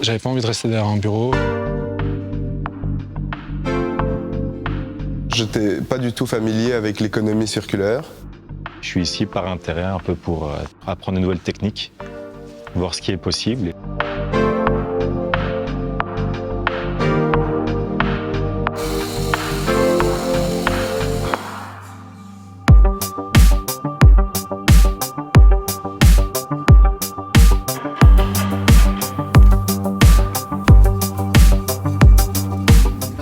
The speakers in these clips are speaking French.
J'avais pas envie de rester derrière un bureau. J'étais pas du tout familier avec l'économie circulaire. Je suis ici par intérêt, un peu pour apprendre de nouvelles techniques, voir ce qui est possible.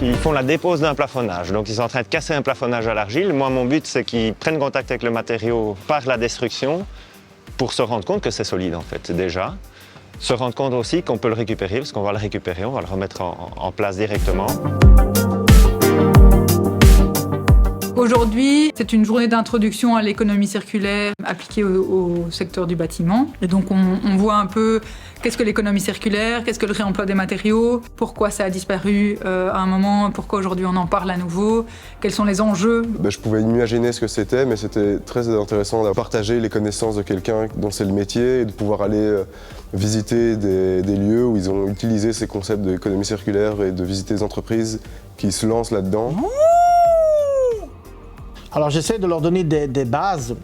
Ils font la dépose d'un plafonnage, donc ils sont en train de casser un plafonnage à l'argile. Moi, mon but, c'est qu'ils prennent contact avec le matériau par la destruction pour se rendre compte que c'est solide, en fait, déjà. Se rendre compte aussi qu'on peut le récupérer, parce qu'on va le récupérer, on va le remettre en place directement. Aujourd'hui, c'est une journée d'introduction à l'économie circulaire appliquée au secteur du bâtiment. Et donc, on voit un peu qu'est-ce que l'économie circulaire, qu'est-ce que le réemploi des matériaux, pourquoi ça a disparu à un moment, pourquoi aujourd'hui on en parle à nouveau, quels sont les enjeux. Je pouvais imaginer ce que c'était, mais c'était très intéressant de partager les connaissances de quelqu'un dont c'est le métier et de pouvoir aller visiter des lieux où ils ont utilisé ces concepts d'économie circulaire et de visiter des entreprises qui se lancent là-dedans. Alors j'essaie de leur donner des bases,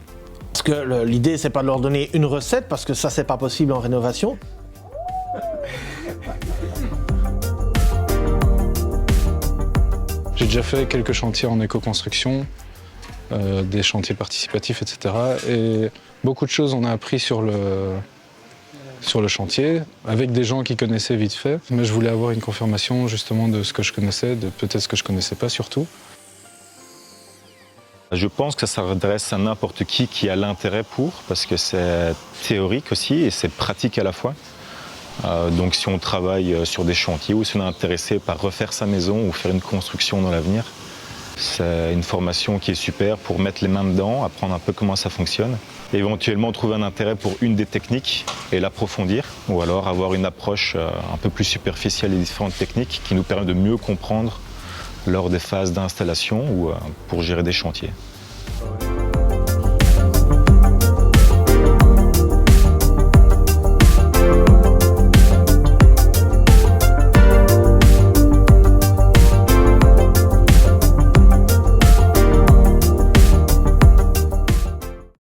parce que l'idée c'est pas de leur donner une recette, parce que ça c'est pas possible en rénovation. J'ai déjà fait quelques chantiers en éco-construction, des chantiers participatifs, etc. Et beaucoup de choses on a appris sur le chantier, avec des gens qui connaissaient vite fait. Mais je voulais avoir une confirmation justement de ce que je connaissais, de peut-être ce que je connaissais pas surtout. Je pense que ça s'adresse à n'importe qui a l'intérêt pour, parce que c'est théorique aussi et c'est pratique à la fois. Donc si on travaille sur des chantiers ou si on est intéressé par refaire sa maison ou faire une construction dans l'avenir, c'est une formation qui est super pour mettre les mains dedans, apprendre un peu comment ça fonctionne, et éventuellement trouver un intérêt pour une des techniques et l'approfondir, ou alors avoir une approche un peu plus superficielle des différentes techniques qui nous permet de mieux comprendre lors des phases d'installation ou pour gérer des chantiers.